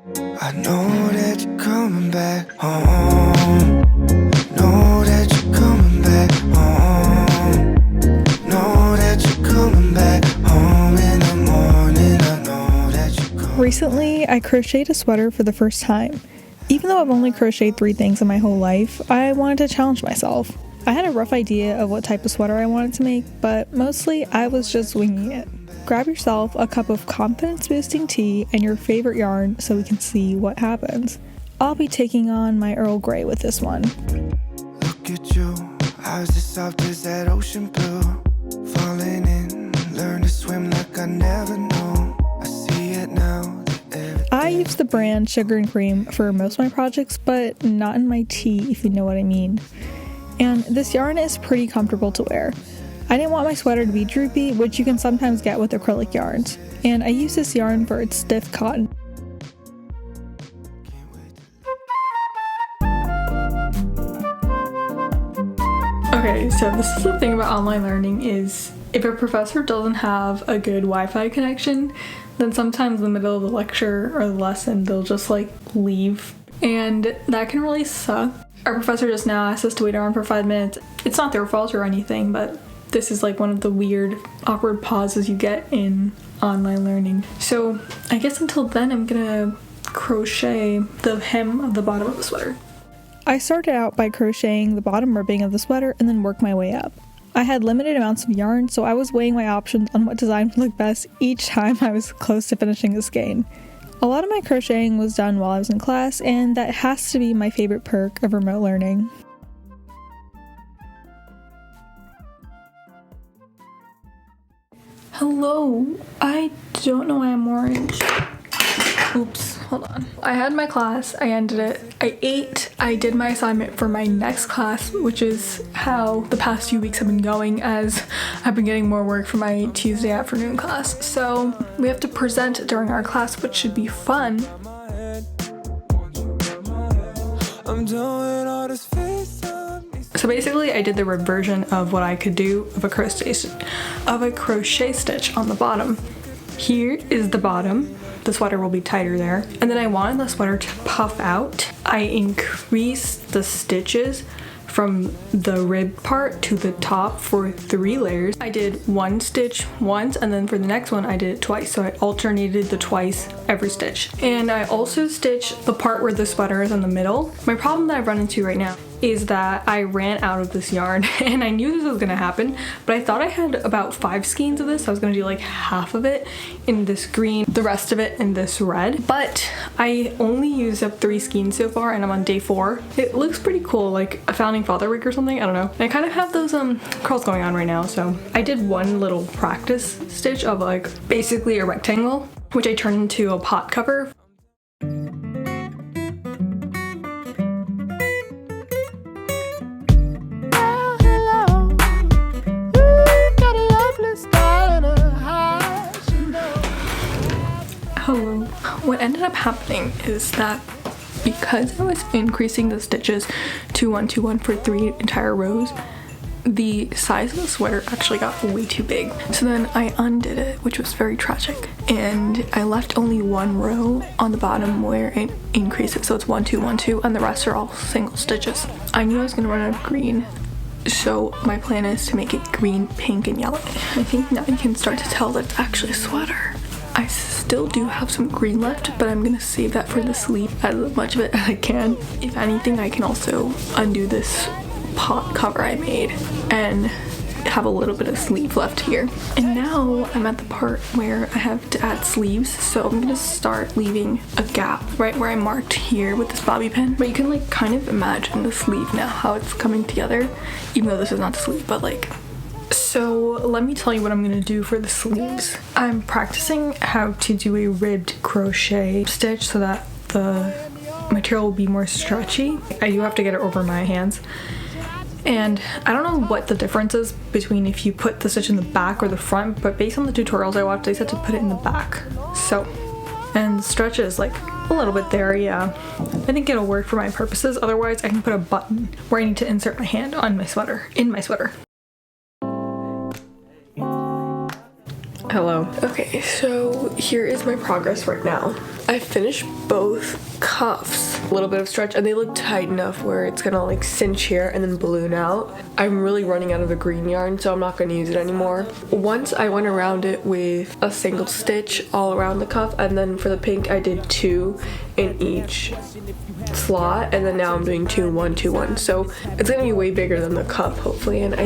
I know that you're coming back home. Know that you're coming back home. Know that you're coming back home in the morning. I know that you're coming. Recently, I crocheted a sweater for the first time. Even though I've only crocheted 3 things in my whole life, I wanted to challenge myself. I had a rough idea of what type of sweater I wanted to make, but mostly I was just winging it. Grab yourself a cup of confidence-boosting tea and your favorite yarn so we can see what happens. I'll be taking on my Earl Grey with this one. Look at you, eyes as soft as that ocean blue. Falling in, learn to swim like I never knew. I see it now. I use the brand Sugar and Cream for most of my projects, but not in my tea, if you know what I mean. And this yarn is pretty comfortable to wear. I didn't want my sweater to be droopy, which you can sometimes get with acrylic yarns, and I use this yarn for its stiff cotton. Okay, so this is the thing about online learning is if a professor doesn't have a good Wi-Fi connection, then sometimes in the middle of the lecture or the lesson, they'll just like leave, and that can really suck. Our professor just now asked us to wait around for 5 minutes. It's not their fault or anything, but this is like one of the weird, awkward pauses you get in online learning. So I guess until then, I'm gonna crochet the hem of the bottom of the sweater. I started out by crocheting the bottom ribbing of the sweater and then worked my way up. I had limited amounts of yarn, so I was weighing my options on what design would look best each time I was close to finishing the skein. A lot of my crocheting was done while I was in class, and that has to be my favorite perk of remote learning. Hello, I don't know why I'm orange. Oops, hold on. I had my class, I ended it, I ate, I did my assignment for my next class, which is how the past few weeks have been going as I've been getting more work for my Tuesday afternoon class. So we have to present during our class, which should be fun. So basically I did the reversion of what I could do of a crochet stitch on the bottom. Here is the bottom. The sweater will be tighter there. And then I wanted the sweater to puff out. I increased the stitches from the rib part to the top for 3 layers. I did 1 stitch once, and then for the next one I did it twice, so I alternated the twice every stitch. And I also stitched the part where the sweater is in the middle. My problem that I've run into right now is that I ran out of this yarn, and I knew this was gonna happen, but I thought I had about 5 skeins of this, so I was gonna do like half of it in this green, the rest of it in this red, but I only used up 3 skeins so far, and I'm on day 4. It looks pretty cool, like a founding father wig or something, I don't know. And I kind of have those curls going on right now, so I did one little practice stitch of like basically a rectangle, which I turned into a pot cover. Hello. What ended up happening is that because I was increasing the stitches to 1 to 1 for 3 entire rows, the size of the sweater actually got way too big. So then I undid it, which was very tragic, and I left only 1 row on the bottom where it increased it, so it's 1 2 1 2, and the rest are all single stitches. I knew I was gonna run out of green, so my plan is to make it green, pink, and yellow. I think now you can start to tell that it's actually a sweater. I still do have some green left, but I'm gonna save that for the sleeve, as much of it as I can. If anything, I can also undo this pot cover I made and have a little bit of sleeve left here. And now I'm at the part where I have to add sleeves, so I'm gonna start leaving a gap right where I marked here with this bobby pin. But you can like kind of imagine the sleeve now, how it's coming together, even though this is not the sleeve, but like. So let me tell you what I'm gonna do for the sleeves. I'm practicing how to do a ribbed crochet stitch so that the material will be more stretchy. I do have to get it over my hands. And I don't know what the difference is between if you put the stitch in the back or the front, but based on the tutorials I watched, they said to put it in the back. So, and the stretch is like a little bit there, yeah. I think it'll work for my purposes. Otherwise, I can put a button where I need to insert my hand on my sweater, in my sweater. Hello. Okay, so here is my progress right now. I finished both cuffs. A little bit of stretch, and they look tight enough where it's gonna like cinch here and then balloon out. I'm really running out of the green yarn, so I'm not gonna use it anymore. Once I went around it with a single stitch all around the cuff, and then for the pink I did 2 in each slot, and then now I'm doing 2 1 2 1, so it's gonna be way bigger than the cuff hopefully. And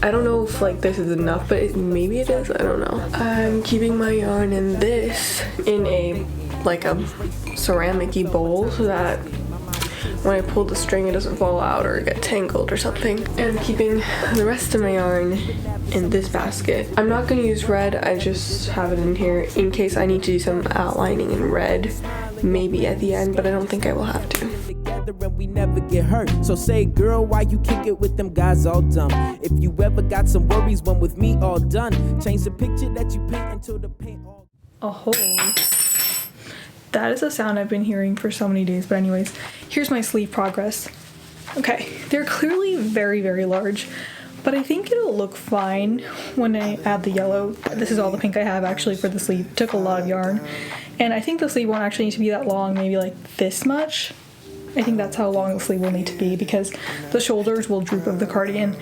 I don't know if like this is enough, but maybe it is, I don't know. I'm keeping my yarn in this in a ceramic-y bowl so that when I pull the string it doesn't fall out or get tangled or something. And keeping the rest of my yarn in this basket. I'm not going to use red, I just have it in here in case I need to do some outlining in red, maybe at the end, but I don't think I will have to. And we never get hurt. So say, girl, why you kick it with them guys all dumb? If you ever got some worries, one with me all done. Change the picture that you paint until the paint all... Oh, that is a sound I've been hearing for so many days. But anyways, here's my sleeve progress. Okay, they're clearly very, very large, but I think it'll look fine when I add the yellow. This is all the pink I have actually for the sleeve. It took a lot of yarn, and I think the sleeve won't actually need to be that long, maybe like this much. I think that's how long the sleeve will need to be because the shoulders will droop of the cardigan.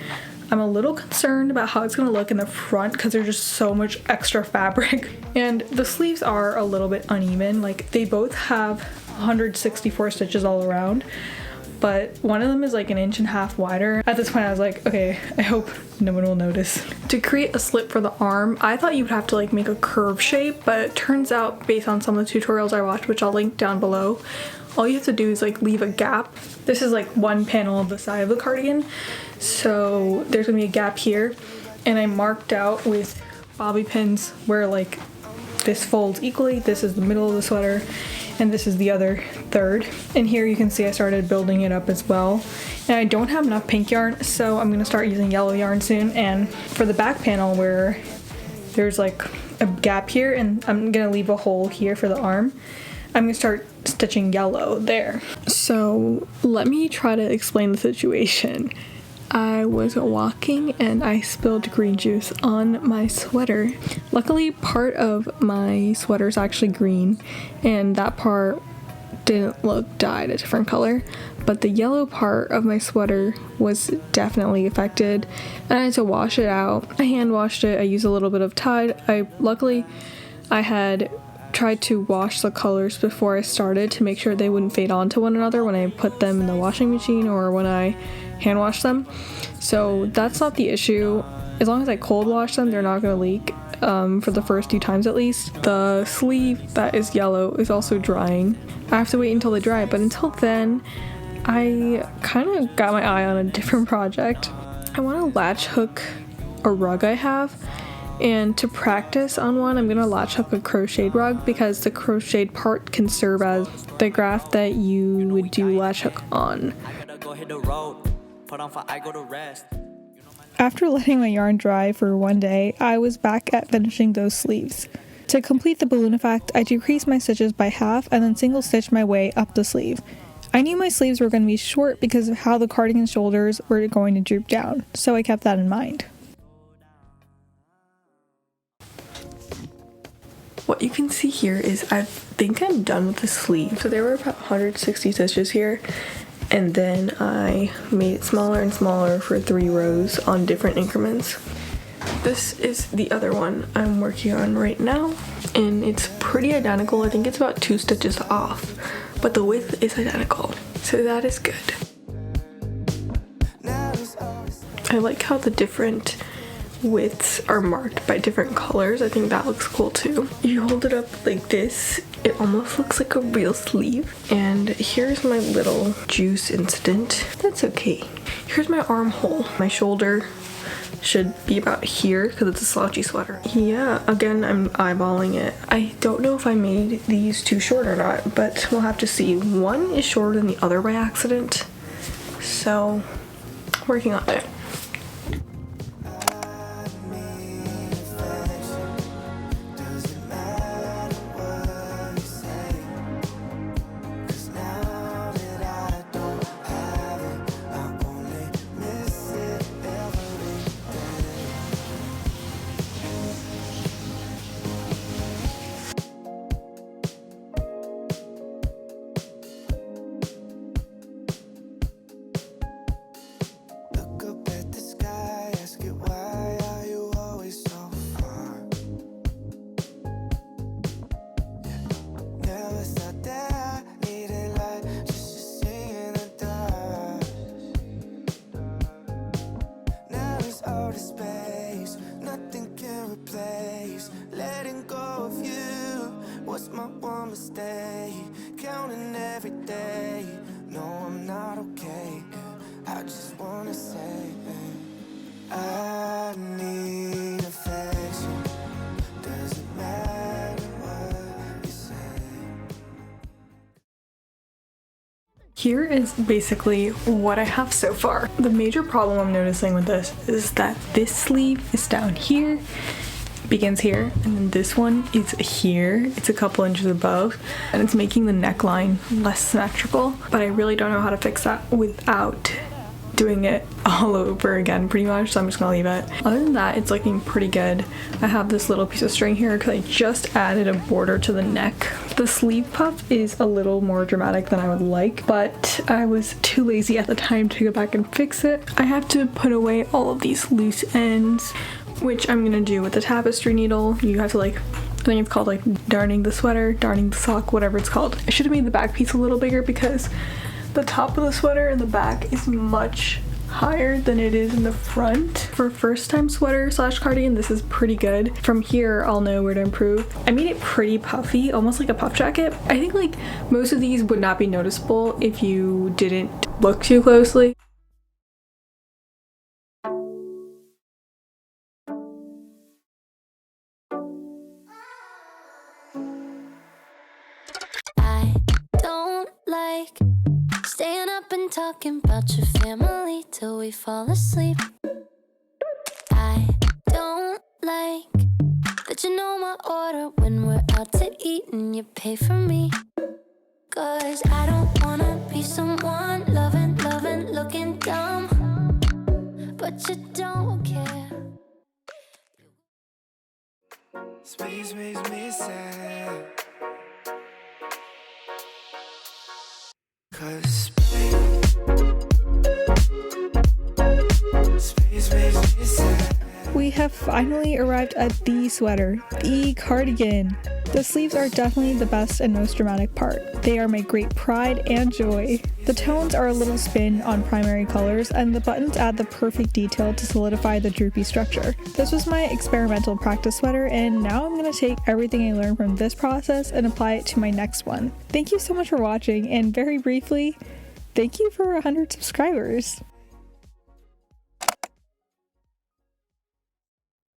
I'm a little concerned about how it's going to look in the front because there's just so much extra fabric. And the sleeves are a little bit uneven. Like they both have 164 stitches all around, but one of them is like 1.5 inches wider. At this point I was like, okay, I hope no one will notice. To create a slit for the arm, I thought you'd have to like make a curve shape, but it turns out based on some of the tutorials I watched, which I'll link down below, all you have to do is like leave a gap. This is like one panel of the side of the cardigan, so there's gonna be a gap here, and I marked out with bobby pins where like this folds equally. This is the middle of the sweater and this is the other third, and here you can see I started building it up as well. And I don't have enough pink yarn, so I'm gonna start using yellow yarn soon. And for the back panel where there's like a gap here and I'm gonna leave a hole here for the arm, I'm gonna start stitching yellow there. So let me try to explain the situation. I was walking and I spilled green juice on my sweater. Luckily, part of my sweater is actually green, and that part didn't look dyed a different color, but the yellow part of my sweater was definitely affected, and I had to wash it out. I hand washed it. I used a little bit of Tide. Luckily I had tried to wash the colors before I started to make sure they wouldn't fade onto one another when I put them in the washing machine or when I hand wash them. So that's not the issue. As long as I cold wash them, they're not going to leak for the first few times at least. The sleeve that is yellow is also drying. I have to wait until they dry, but until then I kind of got my eye on a different project. I want to latch hook a rug I have. And to practice on one, I'm going to latch hook a crocheted rug because the crocheted part can serve as the graft that you would do latch hook on. After letting my yarn dry for one day, I was back at finishing those sleeves. To complete the balloon effect, I decreased my stitches by half and then single stitched my way up the sleeve. I knew my sleeves were going to be short because of how the cardigan shoulders were going to droop down, so I kept that in mind. What you can see here is I think I'm done with the sleeve. So there were about 160 stitches here, and then I made it smaller and smaller for 3 rows on different increments. This is the other one I'm working on right now, and it's pretty identical. I think it's about 2 stitches off, but the width is identical, so that is good. I like how the different widths are marked by different colors. I think that looks cool too. You hold it up like this, it almost looks like a real sleeve. And here's my little juice incident. That's okay. Here's my armhole. My shoulder should be about here because it's a slouchy sweater. Yeah, again, I'm eyeballing it. I don't know if I made these too short or not, but we'll have to see. One is shorter than the other by accident, so working on it. every day. No, I'm not okay. I just wanna say I need affection. Doesn't matter what you say. Here is basically what I have so far. The major problem I'm noticing with this is that this sleeve is down here, begins here, and then this one is here. It's a couple inches above, and it's making the neckline less symmetrical, but I really don't know how to fix that without doing it all over again pretty much, so I'm just gonna leave it. Other than that, it's looking pretty good. I have this little piece of string here because I just added a border to the neck. The sleeve puff is a little more dramatic than I would like, but I was too lazy at the time to go back and fix it. I have to put away all of these loose ends, which I'm gonna do with the tapestry needle. You have to I think it's called darning the sweater, darning the sock, whatever it's called. I should have made the back piece a little bigger because the top of the sweater and the back is much higher than it is in the front. For first time sweater / cardigan, this is pretty good. From here, I'll know where to improve. I made it pretty puffy, almost like a puff jacket. I think most of these would not be noticeable if you didn't look too closely. I don't like staying up and talking about your family till we fall asleep. I don't like that you know my order when we're out to eat and you pay for me. 'Cause I don't wanna be someone loving, looking dumb, but you don't care. Space makes me sad. 'Cause space makes me sad. We have finally arrived at the sweater, the cardigan. The sleeves are definitely the best and most dramatic part. They are my great pride and joy. The tones are a little spin on primary colors, and the buttons add the perfect detail to solidify the droopy structure. This was my experimental practice sweater, and now I'm going to take everything I learned from this process and apply it to my next one. Thank you so much for watching, and very briefly, thank you for 100 subscribers.